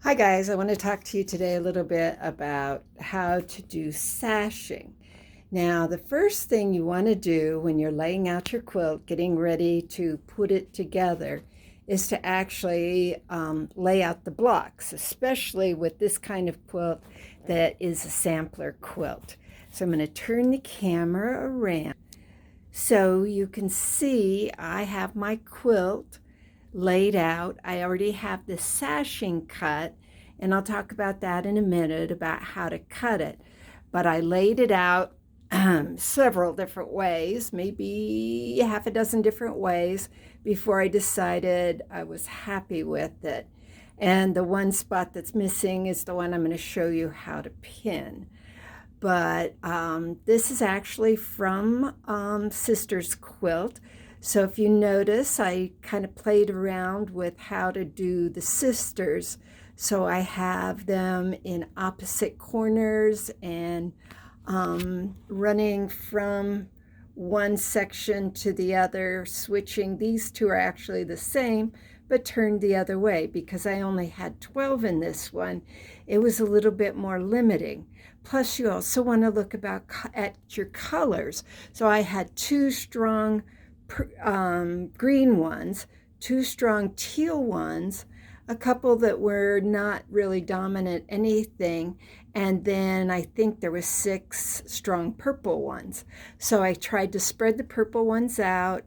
Hi guys, I want to talk to you today a little bit about how to do sashing. Now, the first thing you want to do when you're laying out your quilt, getting ready to put it together, is to actually lay out the blocks, especially with this kind of quilt that is a sampler quilt. So I'm going to turn the camera around so you can see I have my quilt laid out. I already have the sashing cut, and I'll talk about that in a minute about how to cut it. But I laid it out several different ways, maybe half a dozen different ways, before I decided I was happy with it. And the one spot that's missing is the one I'm going to show you how to pin. But this is actually from Sister's Quilt. So if you notice, I kind of played around with how to do the sisters. So I have them in opposite corners and running from one section to the other, switching. These two are actually the same, but turned the other way because I only had 12 in this one. It was a little bit more limiting. Plus, you also want to look at your colors. So I had two strong green ones, two strong teal ones, a couple that were not really dominant anything, and then I think there was 6 strong purple ones. So I tried to spread the purple ones out,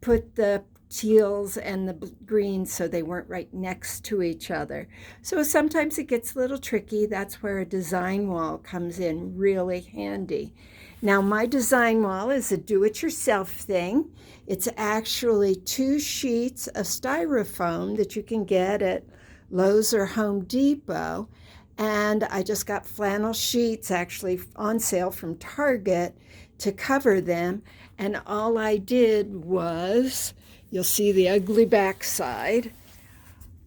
put the teals and the greens so they weren't right next to each other. So sometimes it gets a little tricky. That's where a design wall comes in really handy. Now my design wall is a do-it-yourself thing. It's actually 2 sheets of styrofoam that you can get at Lowe's or Home Depot. And I just got flannel sheets actually on sale from Target to cover them. And all I did was, you'll see the ugly backside,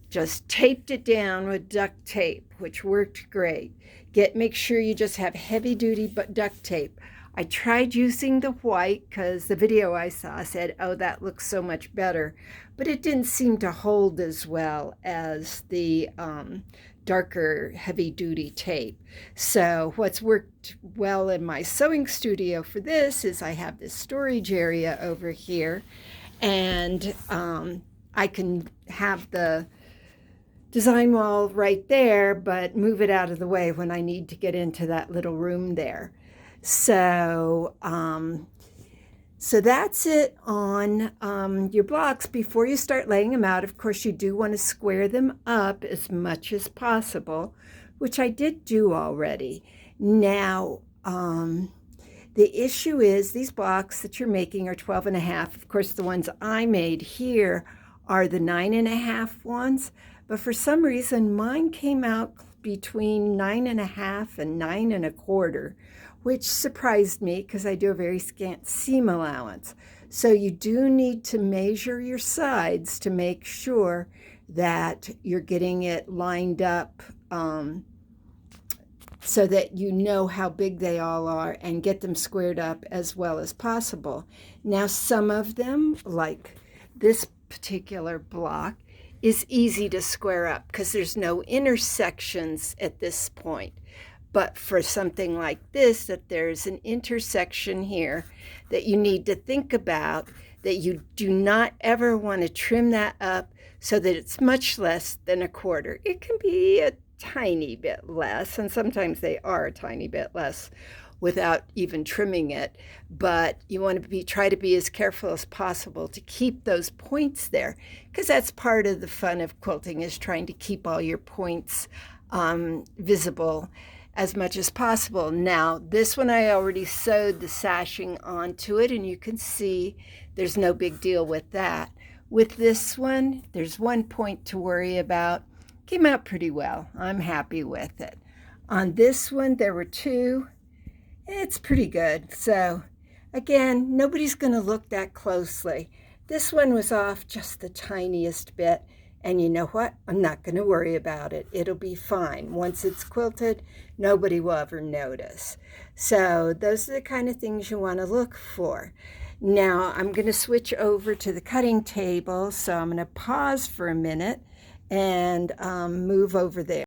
just taped it down with duct tape, which worked great. Make sure you just have heavy duty duct tape. I tried using the white because the video I saw said, oh, that looks so much better, but it didn't seem to hold as well as the darker heavy duty tape. So what's worked well in my sewing studio for this is I have this storage area over here, and I can have the design wall right there, but move it out of the way when I need to get into that little room there. So that's it on your blocks. Before you start laying them out, of course, you do want to square them up as much as possible, which I did do already. Now, the issue is these blocks that you're making are 12.5. Of course, the ones I made here are the 9.5 ones, but for some reason, mine came out between 9.5 and 9.25, which surprised me because I do a very scant seam allowance. So you do need to measure your sides to make sure that you're getting it lined up so that you know how big they all are and get them squared up as well as possible. Now, some of them, like this particular block, is easy to square up because there's no intersections at this point. But for something like this, that there's an intersection here that you need to think about, that you do not ever want to trim that up so that it's much less than 1/4. It can be a tiny bit less, and sometimes they are a tiny bit less without even trimming it, but you want to try to be as careful as possible to keep those points there, because that's part of the fun of quilting, is trying to keep all your points visible as much as possible. Now, this one I already sewed the sashing onto it, and you can see there's no big deal with that. With this one, there's one point to worry about. Came out pretty well. I'm happy with it. On this one, there were 2. It's pretty good. So again, nobody's going to look that closely. This one was off just the tiniest bit. And you know what? I'm not going to worry about it. It'll be fine. Once it's quilted, nobody will ever notice. So those are the kind of things you want to look for. Now I'm going to switch over to the cutting table. So I'm going to pause for a minute and move over there.